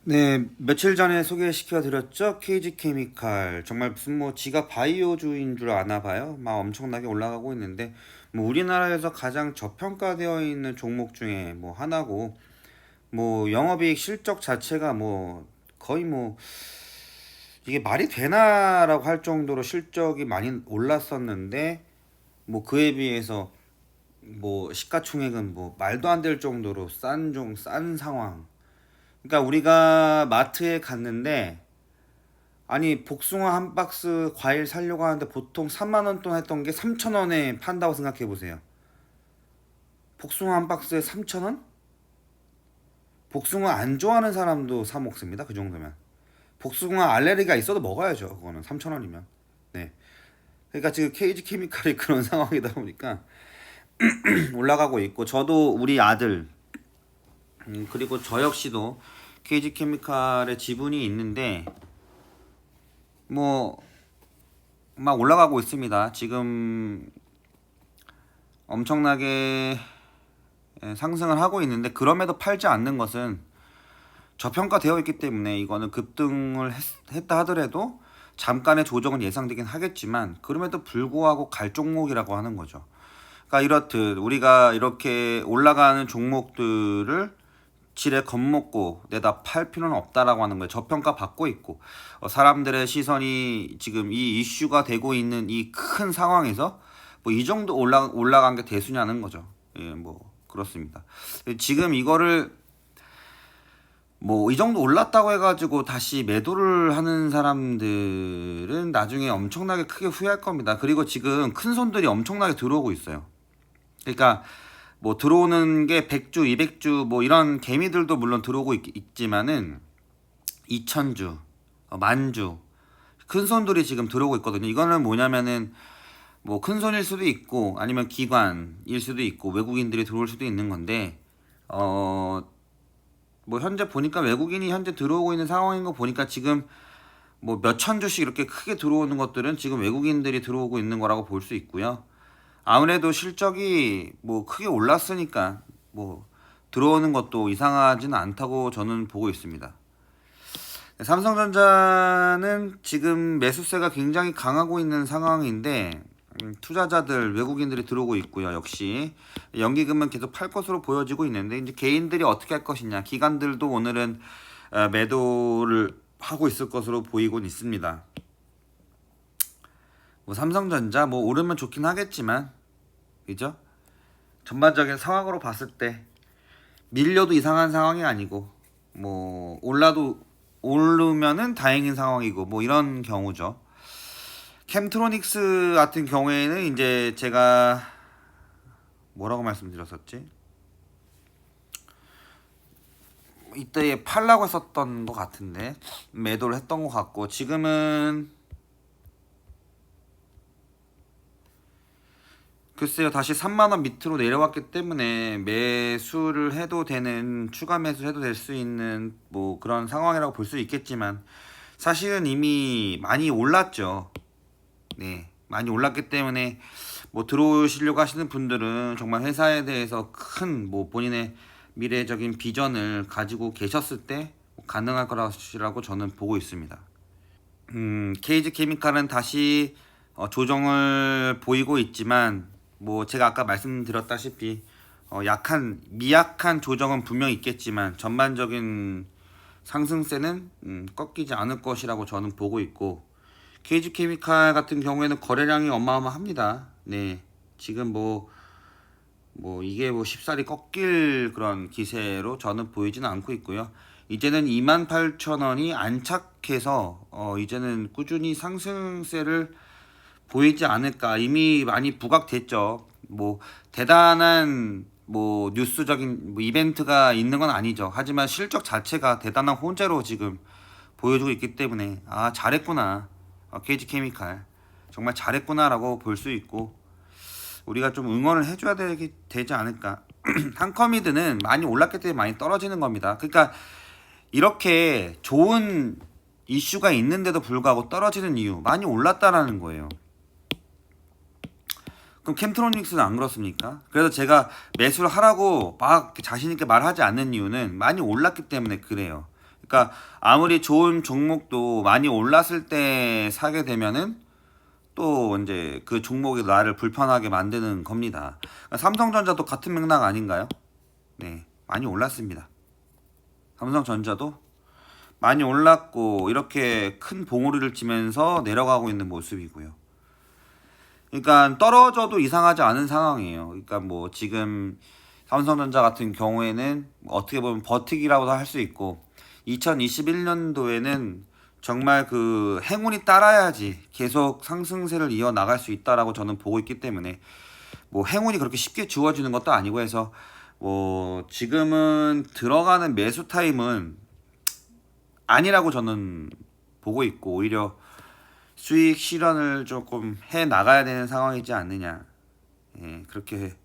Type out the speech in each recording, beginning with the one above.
네, 며칠 전에 소개시켜 드렸죠. KG 케미칼. 정말 무슨 뭐 지가 바이오주인 줄 아나 봐요. 막 엄청나게 올라가고 있는데 뭐 우리나라에서 가장 저평가되어 있는 종목 중에 뭐 하나고 뭐 영업이익 실적 자체가 뭐 거의 뭐 이게 말이 되나라고 할 정도로 실적이 많이 올랐었는데 뭐 그에 비해서 뭐 시가총액은 뭐 말도 안 될 정도로 싼 상황. 그러니까 우리가 마트에 갔는데 아니 복숭아 한 박스 과일 사려고 하는데 보통 3만 원 돈 했던 게 3천 원에 판다고 생각해 보세요. 복숭아 한 박스에 3천 원? 복숭아 안 좋아하는 사람도 사 먹습니다. 그 정도면. 복숭아 알레르기가 있어도 먹어야죠. 그거는 3천 원이면. 네. 그러니까 지금 KG 케미칼이 그런 상황이다 보니까 올라가고 있고 저도 우리 아들 그리고 저 역시도 KG 케미칼의 지분이 있는데 뭐 막 올라가고 있습니다. 지금 엄청나게 상승을 하고 있는데 그럼에도 팔지 않는 것은 저평가되어 있기 때문에 이거는 급등을 했다 하더라도 잠깐의 조정은 예상되긴 하겠지만 그럼에도 불구하고 갈 종목이라고 하는 거죠. 그러니까 이렇듯 우리가 이렇게 올라가는 종목들을 지레 겁먹고 내다 팔 필요는 없다라고 하는 거예요. 저평가 받고 있고 사람들의 시선이 지금 이 이슈가 되고 있는 이 큰 상황에서 뭐 이 정도 올라간 게 대수냐는 거죠. 예, 뭐 그렇습니다. 지금 이거를 뭐 이 정도 올랐다고 해가지고 다시 매도를 하는 사람들은 나중에 엄청나게 크게 후회할 겁니다. 그리고 지금 큰 손들이 엄청나게 들어오고 있어요. 그러니까 뭐 들어오는 게 100주, 200주 뭐 이런 개미들도 물론 들어오고 있지만은 2000주, 만주 큰 손들이 지금 들어오고 있거든요. 이거는 뭐냐면은 뭐 큰 손일 수도 있고 아니면 기관일 수도 있고 외국인들이 들어올 수도 있는 건데 어 뭐 현재 보니까 외국인이 현재 들어오고 있는 상황인 거 보니까 지금 뭐 몇천 주씩 이렇게 크게 들어오는 것들은 지금 외국인들이 들어오고 있는 거라고 볼 수 있고요. 아무래도 실적이 뭐 크게 올랐으니까 뭐 들어오는 것도 이상하지는 않다고 저는 보고 있습니다. 삼성전자는 지금 매수세가 굉장히 강하고 있는 상황인데 투자자들 외국인들이 들어오고 있고요. 역시 연기금은 계속 팔 것으로 보여지고 있는데 이제 개인들이 어떻게 할 것이냐. 기관들도 오늘은 매도를 하고 있을 것으로 보이곤 있습니다. 뭐 삼성전자 뭐 오르면 좋긴 하겠지만 그죠? 전반적인 상황으로 봤을 때 밀려도 이상한 상황이 아니고 뭐 올라도 오르면은 다행인 상황이고 뭐 이런 경우죠. 캠트로닉스 같은 경우에는 이제 제가 뭐라고 말씀드렸었지? 이때 팔라고 했었던 것 같은데 매도를 했던 것 같고 지금은 글쎄요 다시 3만원 밑으로 내려왔기 때문에 매수를 해도 되는 추가 매수를 해도 될 수 있는 뭐 그런 상황이라고 볼 수 있겠지만 사실은 이미 많이 올랐죠. 네 많이 올랐기 때문에 뭐 들어오시려고 하시는 분들은 정말 회사에 대해서 큰 뭐 본인의 미래적인 비전을 가지고 계셨을 때 가능할 거라고 저는 보고 있습니다. 케이지 케미칼은 다시 조정을 보이고 있지만 뭐 제가 아까 말씀드렸다시피 미약한 조정은 분명히 있겠지만 전반적인 상승세는 꺾이지 않을 것이라고 저는 보고 있고 케이지 케미칼 같은 경우에는 거래량이 어마어마합니다. 네, 지금 뭐 이게 뭐 쉽사리 꺾일 그런 기세로 저는 보이지는 않고 있고요. 이제는 28,000원이 안착해서 이제는 꾸준히 상승세를 보이지 않을까. 이미 많이 부각됐죠. 뭐 대단한 뭐 뉴스적인 뭐 이벤트가 있는 건 아니죠. 하지만 실적 자체가 대단한 호재로 지금 보여주고 있기 때문에 아 잘했구나. KG 케미칼 정말 잘했구나라고 볼 수 있고 우리가 좀 응원을 해줘야 되지 않을까. 한커미드는 많이 올랐기 때문에 많이 떨어지는 겁니다. 그러니까 이렇게 좋은 이슈가 있는데도 불구하고 떨어지는 이유 많이 올랐다라는 거예요. 그럼 캠트로닉스는 안 그렇습니까? 그래서 제가 매수를 하라고 막 자신있게 말하지 않는 이유는 많이 올랐기 때문에 그래요. 그러니까 아무리 좋은 종목도 많이 올랐을 때 사게 되면은 또 이제 그 종목이 나를 불편하게 만드는 겁니다. 그러니까 삼성전자도 같은 맥락 아닌가요? 네, 많이 올랐습니다. 삼성전자도 많이 올랐고 이렇게 큰 봉우리를 치면서 내려가고 있는 모습이고요. 그러니까 떨어져도 이상하지 않은 상황이에요. 그러니까 뭐 지금 삼성전자 같은 경우에는 어떻게 보면 버티기라고도 할 수 있고 2021년도에는 정말 그 행운이 따라야지 계속 상승세를 이어 나갈 수 있다라고 저는 보고 있기 때문에 뭐 행운이 그렇게 쉽게 주어지는 것도 아니고 해서 뭐 지금은 들어가는 매수 타임은 아니라고 저는 보고 있고 오히려 수익 실현을 조금 해 나가야 되는 상황이지 않느냐. 예, 그렇게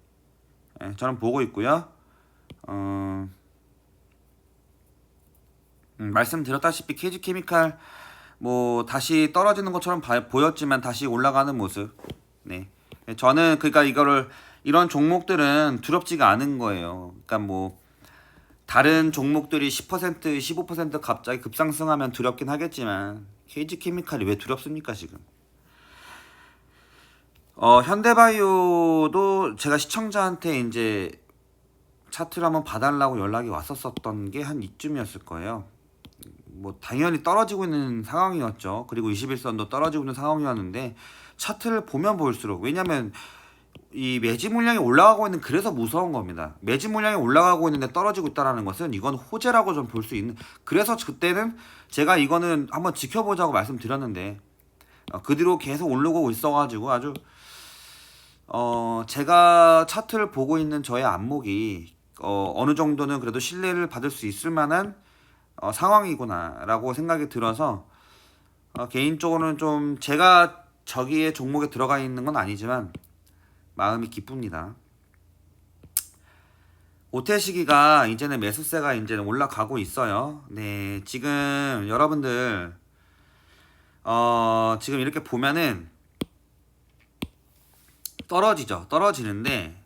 저는 보고 있고요. 말씀드렸다시피 KG케미칼 뭐 다시 떨어지는 것처럼 보였지만 다시 올라가는 모습. 네. 저는 그러니까 이거를 이런 종목들은 두렵지가 않은 거예요. 그러니까 뭐 다른 종목들이 10%, 15% 갑자기 급상승하면 두렵긴 하겠지만 KG케미칼이 왜 두렵습니까 지금? 현대바이오도 제가 시청자한테 이제 차트를 한번 봐달라고 연락이 왔었던 게 한 이쯤이었을 거예요. 뭐 당연히 떨어지고 있는 상황이었죠. 그리고 21선도 떨어지고 있는 상황이었는데 차트를 보면 볼수록 왜냐면 이 매집 물량이 올라가고 있는 그래서 무서운 겁니다. 매집 물량이 올라가고 있는데 떨어지고 있다라는 것은 이건 호재라고 좀 볼 수 있는 그래서 그때는 제가 이거는 한번 지켜보자고 말씀드렸는데 그 뒤로 계속 오르고 있어가지고 아주 제가 차트를 보고 있는 저의 안목이 어느 정도는 그래도 신뢰를 받을 수 있을 만한 상황이구나라고 생각이 들어서 개인적으로는 좀 제가 저기에 종목에 들어가 있는 건 아니지만 마음이 기쁩니다. 오태시기가 이제는 매수세가 이제는 올라가고 있어요. 네, 지금 여러분들 지금 이렇게 보면은 떨어지죠. 떨어지는데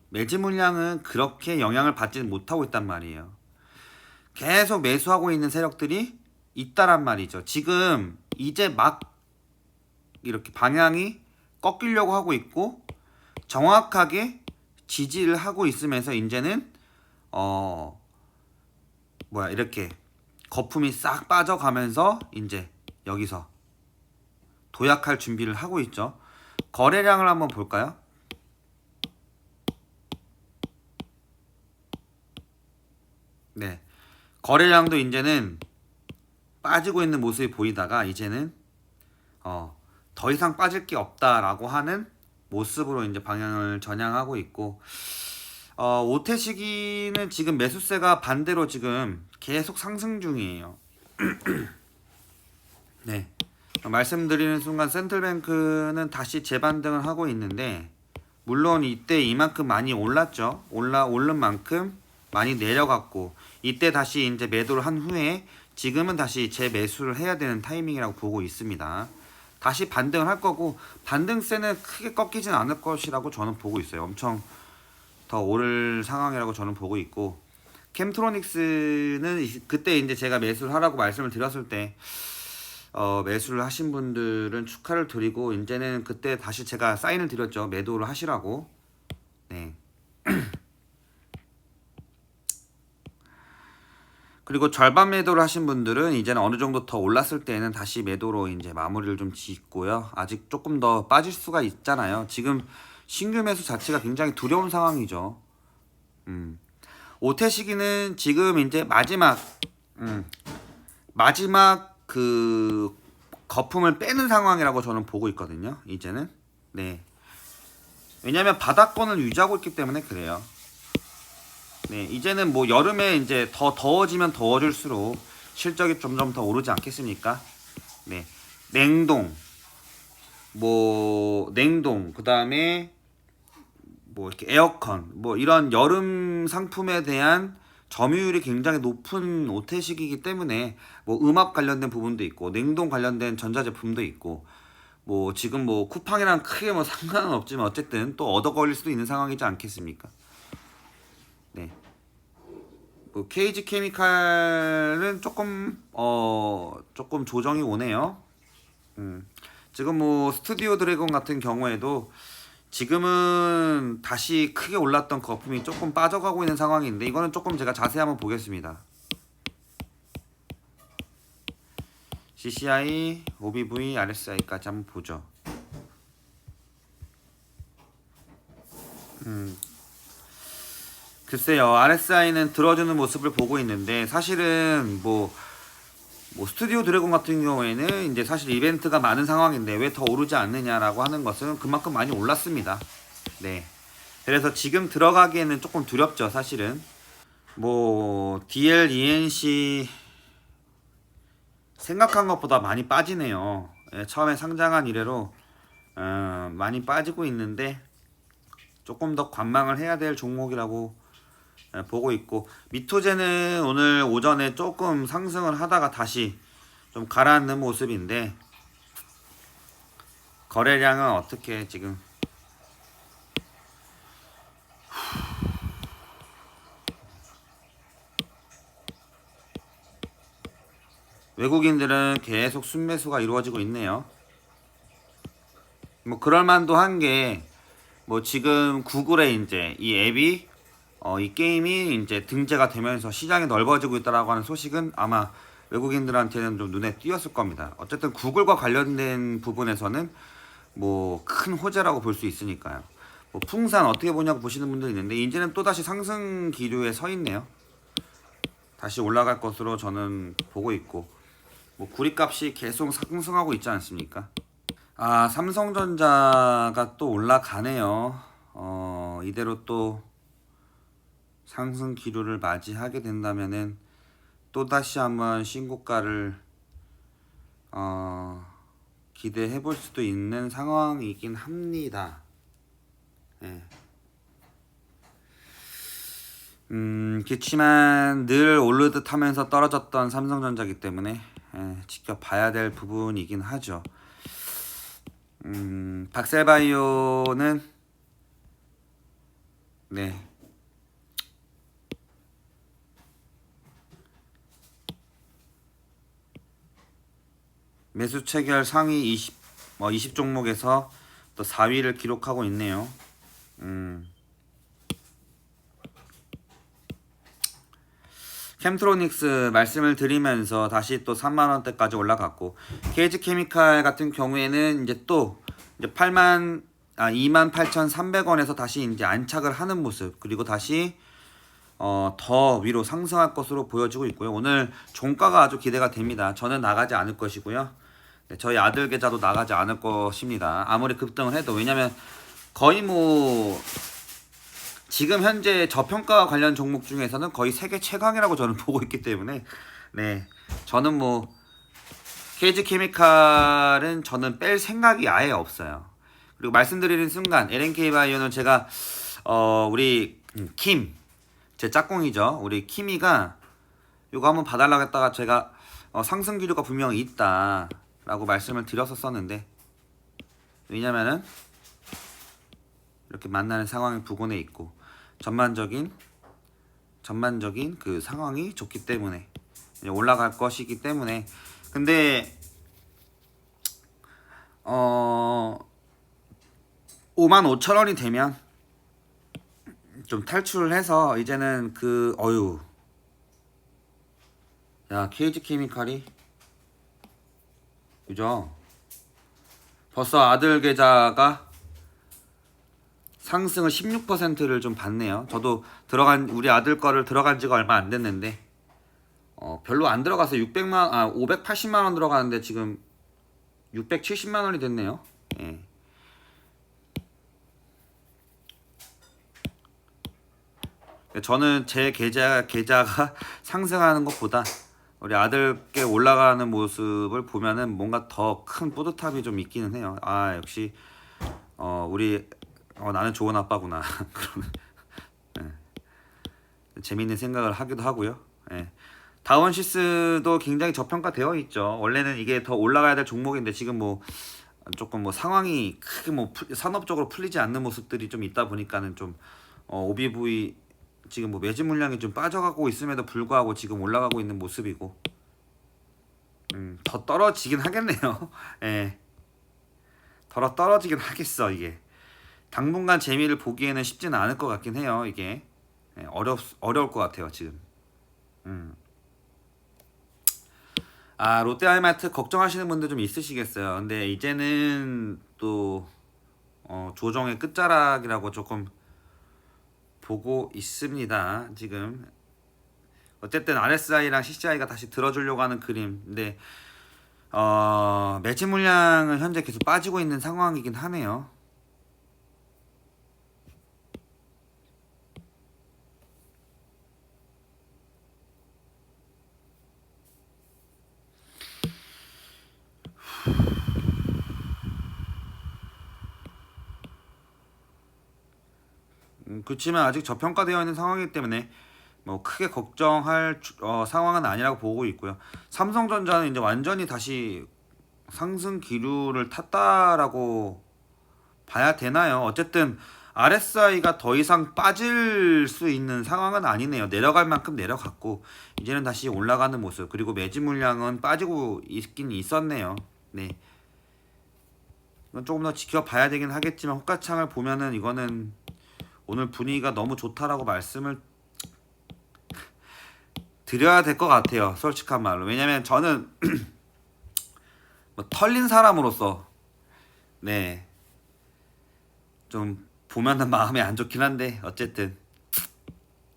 매집 물량은 그렇게 영향을 받지는 못하고 있단 말이에요. 계속 매수하고 있는 세력들이 있다란 말이죠. 지금 이제 막 이렇게 방향이 꺾이려고 하고 있고 정확하게 지지를 하고 있으면서 이제는 이렇게 거품이 싹 빠져가면서 이제 여기서 도약할 준비를 하고 있죠. 거래량을 한번 볼까요? 네. 거래량도 이제는 빠지고 있는 모습이 보이다가 이제는 더 이상 빠질 게 없다라고 하는 모습으로 이제 방향을 전향하고 있고 오태시기는 지금 매수세가 반대로 지금 계속 상승 중이에요. 네. 말씀드리는 순간 센트럴뱅크는 다시 재반등을 하고 있는데 물론 이때 이만큼 많이 올랐죠. 오른 만큼 많이 내려갔고 이때 다시 이제 매도를 한 후에 지금은 다시 재매수를 해야 되는 타이밍이라고 보고 있습니다. 다시 반등을 할 거고 반등세는 크게 꺾이진 않을 것이라고 저는 보고 있어요. 엄청 더 오를 상황이라고 저는 보고 있고 캠트로닉스는 그때 이제 제가 매수를 하라고 말씀을 드렸을 때 매수를 하신 분들은 축하를 드리고 이제는 그때 다시 제가 사인을 드렸죠. 매도를 하시라고. 네. 그리고 절반 매도를 하신 분들은 이제는 어느 정도 더 올랐을 때는 다시 매도로 이제 마무리를 좀 짓고요. 아직 조금 더 빠질 수가 있잖아요. 지금 신규 매수 자체가 굉장히 두려운 상황이죠. 오태시기는 지금 이제 마지막 그 거품을 빼는 상황이라고 저는 보고 있거든요. 이제는 네. 왜냐하면 바닥권을 유지하고 있기 때문에 그래요. 네, 이제는 뭐 여름에 이제 더 더워지면 더워질수록 실적이 점점 더 오르지 않겠습니까? 네, 냉동, 그 다음에 뭐 이렇게 에어컨, 뭐 이런 여름 상품에 대한 점유율이 굉장히 높은 오태식이기 때문에 뭐 음압 관련된 부분도 있고 냉동 관련된 전자제품도 있고 뭐 지금 뭐 쿠팡이랑 크게 뭐 상관은 없지만 어쨌든 또 얻어 걸릴 수도 있는 상황이지 않겠습니까? 네. 그 KG 케미칼은 조금 조정이 오네요. 지금 뭐 스튜디오 드래곤 같은 경우에도 지금은 다시 크게 올랐던 거품이 조금 빠져가고 있는 상황인데, 이거는 조금 제가 자세히 한번 보겠습니다. CCI, OBV, RSI까지 한번 보죠. 글쎄요, RSI는 들어주는 모습을 보고 있는데, 사실은 뭐 스튜디오 드래곤 같은 경우에는 이제 사실 이벤트가 많은 상황인데 왜 더 오르지 않느냐라고 하는 것은 그만큼 많이 올랐습니다. 네. 그래서 지금 들어가기에는 조금 두렵죠, 사실은. 뭐 DL, ENC 생각한 것보다 많이 빠지네요. 예, 처음에 상장한 이래로 많이 빠지고 있는데 조금 더 관망을 해야 될 종목이라고 보고 있고, 미토제는 오늘 오전에 조금 상승을 하다가 다시 좀 가라앉는 모습인데, 거래량은 어떻게 지금 외국인들은 계속 순매수가 이루어지고 있네요. 뭐 그럴만도 한 게, 뭐 지금 구글에 이제 이 앱이 이 게임이 이제 등재가 되면서 시장이 넓어지고 있다라고 하는 소식은 아마 외국인들한테는 좀 눈에 띄었을 겁니다. 어쨌든 구글과 관련된 부분에서는 뭐 큰 호재라고 볼 수 있으니까요. 뭐 풍산 어떻게 보냐고 보시는 분들이 있는데, 이제는 또 다시 상승 기류에 서 있네요. 다시 올라갈 것으로 저는 보고 있고, 뭐 구리값이 계속 상승하고 있지 않습니까? 아, 삼성전자가 또 올라가네요. 이대로 또 상승 기류를 맞이하게 된다면은 또 다시 한번 신고가를 기대해 볼 수도 있는 상황이긴 합니다. 예. 그렇지만 늘 오르듯 하면서 떨어졌던 삼성전자기 때문에 지켜봐야 될 부분이긴 하죠. 박셀바이오는 네. 매수 체결 상위 20 종목에서 또 4위를 기록하고 있네요. 캠트로닉스 말씀을 드리면서 다시 또 3만원대까지 올라갔고, KG 케미칼 같은 경우에는 이제 또 이제 28,300원에서 다시 이제 안착을 하는 모습, 그리고 다시 더 위로 상승할 것으로 보여지고 있고요. 오늘 종가가 아주 기대가 됩니다. 저는 나가지 않을 것이고요. 네, 저희 아들 계좌도 나가지 않을 것입니다. 아무리 급등을 해도. 왜냐면 거의 뭐 지금 현재 저평가 관련 종목 중에서는 거의 세계 최강이라고 저는 보고 있기 때문에, 네, 저는 뭐 KG 케미칼은 저는 뺄 생각이 아예 없어요. 그리고 말씀드리는 순간 LNK 바이오는 제가 우리 제 짝꿍이죠. 우리 키미가 이거 한번 봐달라고 했다가 제가 상승 기류가 분명히 있다라고 말씀을 드렸었는데, 왜냐면은 이렇게 만나는 상황이 부근에 있고 전반적인 그 상황이 좋기 때문에 올라갈 것이기 때문에. 근데 55,000원이 되면 좀 탈출을 해서 이제는 야, KG 케미칼이 그죠? 벌써 아들 계좌가 상승을 16%를 좀 봤네요. 저도 우리 아들 거를 들어간 지가 얼마 안 됐는데 별로 안 들어가서 580만 원 들어가는데 지금 670만 원이 됐네요. 예. 저는 제 계좌가 상승하는 것보다 우리 아들께 올라가는 모습을 보면은 뭔가 더 큰 뿌듯함이 좀 있기는 해요. 아, 역시 나는 좋은 아빠구나. 재밌는 생각을 하기도 하고요. 예. 다원시스도 굉장히 저평가되어 있죠. 원래는 이게 더 올라가야 될 종목인데 지금 뭐 조금 뭐 상황이 크게 뭐 산업적으로 풀리지 않는 모습들이 좀 있다 보니까는 좀 OBV 지금 뭐 매진 물량이 좀 빠져가고 있음에도 불구하고 지금 올라가고 있는 모습이고, 더 떨어지긴 하겠네요. 예, 더 떨어지긴 하겠어. 이게 당분간 재미를 보기에는 쉽지는 않을 것 같긴 해요. 이게 예, 어려울 것 같아요 지금. 음. 아, 롯데하이마트 걱정하시는 분들 좀 있으시겠어요. 근데 이제는 또 조정의 끝자락이라고 조금 보고 있습니다. 지금 어쨌든 RSI랑 CCI가 다시 들어주려고 하는 그림. 근데 매진 물량은 현재 계속 빠지고 있는 상황이긴 하네요. 그렇지만 아직 저평가되어 있는 상황이기 때문에 뭐 크게 걱정할 상황은 아니라고 보고 있고요. 삼성전자는 이제 완전히 다시 상승 기류를 탔다라고 봐야 되나요? 어쨌든 RSI가 더 이상 빠질 수 있는 상황은 아니네요. 내려갈 만큼 내려갔고 이제는 다시 올라가는 모습. 그리고 매진 물량은 빠지고 있긴 있었네요. 네. 이건 조금 더 지켜봐야 되긴 하겠지만 호가창을 보면은 이거는 오늘 분위기가 너무 좋다라고 말씀을 드려야 될 것 같아요. 솔직한 말로. 왜냐면 저는 뭐 털린 사람으로서 네, 좀 보면은 마음이 안 좋긴 한데 어쨌든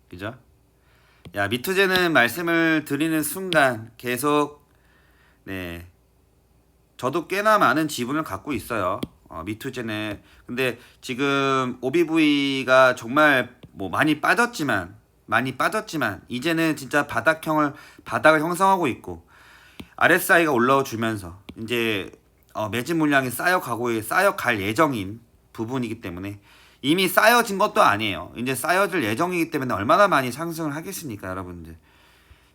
그죠? 야, 미투제는 말씀을 드리는 순간 계속 네, 저도 꽤나 많은 지분을 갖고 있어요. 미투제는 근데 지금 OBV가 정말 뭐 많이 빠졌지만 이제는 진짜 바닥을 형성하고 있고 RSI가 올라와 주면서 이제 매진 물량이 쌓여갈 예정인 부분이기 때문에 이미 쌓여진 것도 아니에요. 이제 쌓여질 예정이기 때문에 얼마나 많이 상승을 하겠습니까, 여러분들.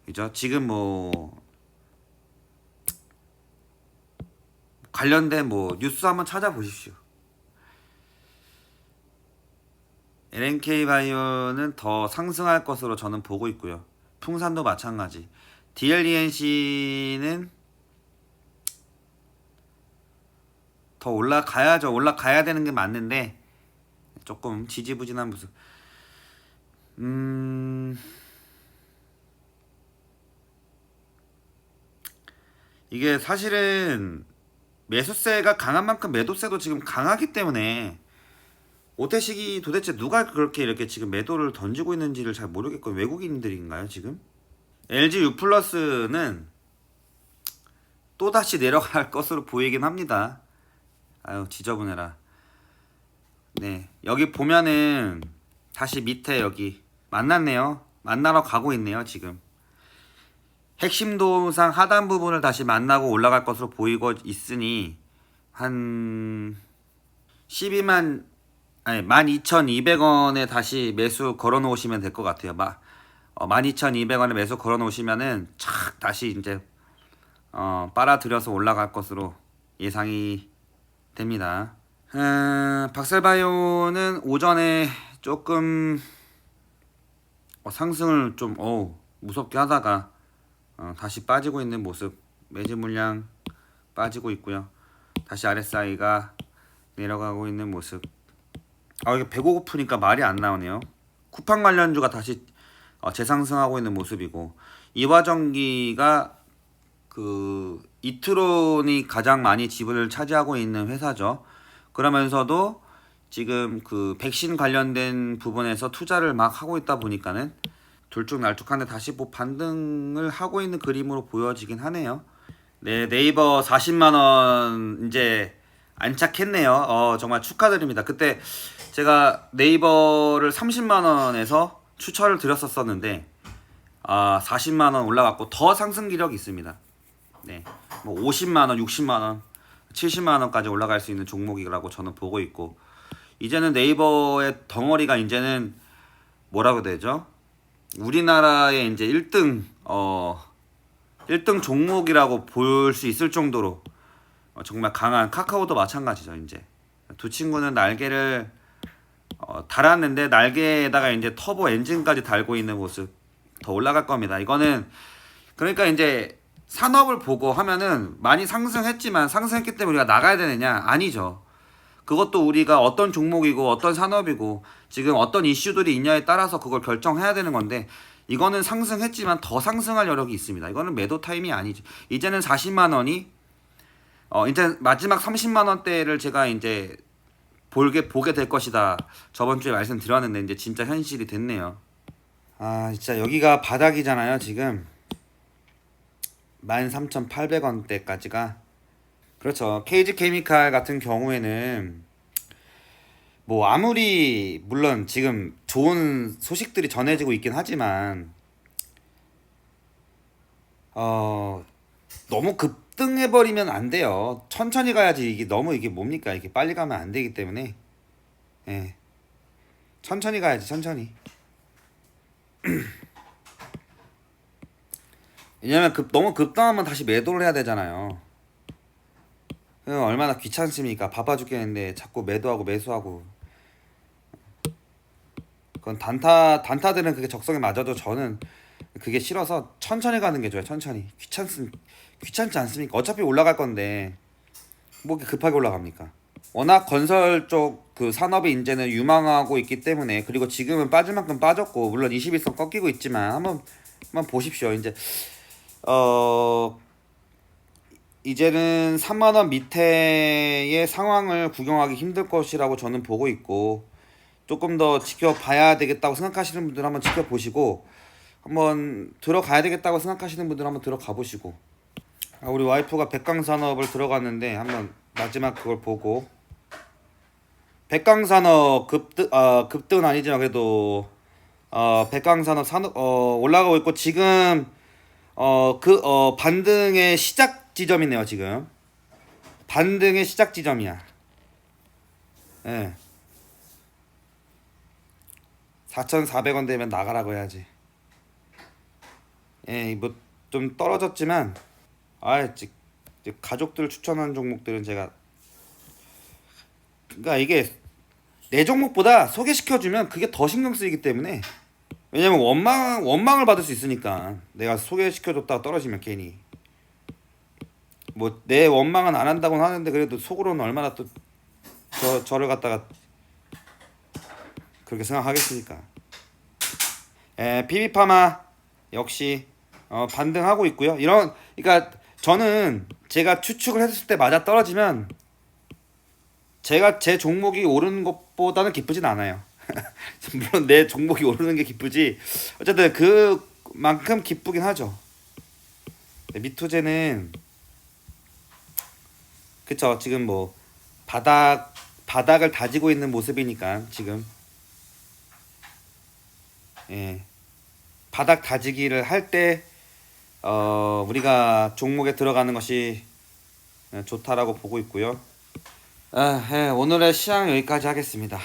그죠? 지금 뭐 관련된 뭐 뉴스 한번 찾아보십시오. LNK 바이오는 더 상승할 것으로 저는 보고 있고요. 풍산도 마찬가지. DLENC는 더 올라가야죠. 올라가야 되는 게 맞는데 조금 지지부진한 모습. 이게 사실은 매수세가 강한 만큼 매도세도 지금 강하기 때문에 오태식이 도대체 누가 그렇게 이렇게 지금 매도를 던지고 있는지를 잘 모르겠고 외국인들인가요 지금? LG U 플러스는 또다시 내려갈 것으로 보이긴 합니다. 아유 지저분해라. 네, 여기 보면은 다시 밑에 여기 만났네요. 만나러 가고 있네요 지금. 핵심 도상 하단 부분을 다시 만나고 올라갈 것으로 보이고 있으니 한 12만 아니 12,200원에 다시 매수 걸어 놓으시면 될 것 같아요. 12,200원에 매수 걸어 놓으시면은 착 다시 이제 빨아들여서 올라갈 것으로 예상이 됩니다. 박셀바이오는 오전에 조금 상승을 좀 무섭게 하다가 다시 빠지고 있는 모습. 매진 물량 빠지고 있고요. 다시 RSI가 내려가고 있는 모습. 이게 배고프니까 말이 안 나오네요. 쿠팡 관련주가 다시 재상승하고 있는 모습이고 이화전기가 그 이트론이 가장 많이 지분을 차지하고 있는 회사죠. 그러면서도 지금 그 백신 관련된 부분에서 투자를 막 하고 있다 보니까는 둘쭉날쭉한데 다시 뭐 반등을 하고 있는 그림으로 보여지긴 하네요. 네, 네이버 40만원 이제 안착했네요. 정말 축하드립니다. 그때 제가 네이버를 30만원에서 추천을 드렸었는데 40만원 올라갔고 더 상승 기력이 있습니다. 네, 뭐 50만원, 60만원, 70만원까지 올라갈 수 있는 종목이라고 저는 보고 있고 이제는 네이버의 덩어리가 이제는 뭐라고 해야 되죠? 우리나라의 이제 1등 종목이라고 볼 수 있을 정도로 정말 강한 카카오도 마찬가지죠. 이제 두 친구는 날개를 달았는데 날개에다가 이제 터보 엔진까지 달고 있는 모습 더 올라갈 겁니다. 이거는 그러니까 이제 산업을 보고 하면은 많이 상승했지만 상승했기 때문에 우리가 나가야 되느냐? 아니죠. 그것도 우리가 어떤 종목이고 어떤 산업이고 지금 어떤 이슈들이 있냐에 따라서 그걸 결정해야 되는 건데 이거는 상승했지만 더 상승할 여력이 있습니다. 이거는 매도 타임이 아니죠. 이제는 40만 원이 이제 마지막 30만 원대를 제가 이제 보게 될 것이다. 저번 주에 말씀드렸는데 이제 진짜 현실이 됐네요. 아 진짜 여기가 바닥이잖아요. 지금 13,800원대까지가 그렇죠. KG 케미칼 같은 경우에는 뭐 아무리 물론 지금 좋은 소식들이 전해지고 있긴 하지만 너무 급등해 버리면 안 돼요. 천천히 가야지. 이게 너무 이게 뭡니까? 이게 빨리 가면 안 되기 때문에 예. 천천히 가야지. 천천히. 왜냐면 너무 급등하면 다시 매도를 해야 되잖아요. 얼마나 귀찮습니까? 바빠 죽겠는데 자꾸 매도하고 매수하고. 그건 단타들은 그게 적성에 맞아도 저는 그게 싫어서 천천히 가는 게 좋아요. 천천히. 귀찮지 않습니까? 어차피 올라갈 건데 뭐 이렇게 급하게 올라갑니까? 워낙 건설 쪽 그 산업이 이제는 유망하고 있기 때문에 그리고 지금은 빠질 만큼 빠졌고 물론 21선 꺾이고 있지만 한번 보십시오. 이제 이제는 3만 원 밑에의 상황을 구경하기 힘들 것이라고 저는 보고 있고 조금 더 지켜봐야 되겠다고 생각하시는 분들은 한번 지켜보시고 한번 들어가야 되겠다고 생각하시는 분들은 한번 들어가 보시고 우리 와이프가 백강산업을 들어갔는데 한번 마지막 그걸 보고 백강산업 급등은 아니지만 그래도 백강산업 산업 올라가고 있고 지금 반등의 시작 지점이네요. 지금 반등의 시작 지점이야. 예. 4,400원 되면 나가라고 해야지. 예, 뭐 좀 떨어졌지만 가족들 추천한 종목들은 제가 그러니까 이게 내 종목보다 소개시켜주면 그게 더 신경 쓰이기 때문에 왜냐면 원망을 받을 수 있으니까 내가 소개시켜줬다가 떨어지면 괜히 뭐 내 원망은 안 한다고는 하는데 그래도 속으로는 얼마나 또 저를 갖다가 그렇게 생각하겠습니까? PB파마 역시 반등하고 있고요. 그러니까 저는 제가 추측을 했을 때 맞아 떨어지면 제 종목이 오르는 것보다는 기쁘진 않아요. 물론 내 종목이 오르는 게 기쁘지. 어쨌든 그만큼 기쁘긴 하죠. 미투제는 그쵸. 지금 뭐 바닥을 다지고 있는 모습이니까 지금 예. 바닥 다지기를 할 때 우리가 종목에 들어가는 것이 좋다라고 보고 있고요. 예, 오늘의 시황 여기까지 하겠습니다.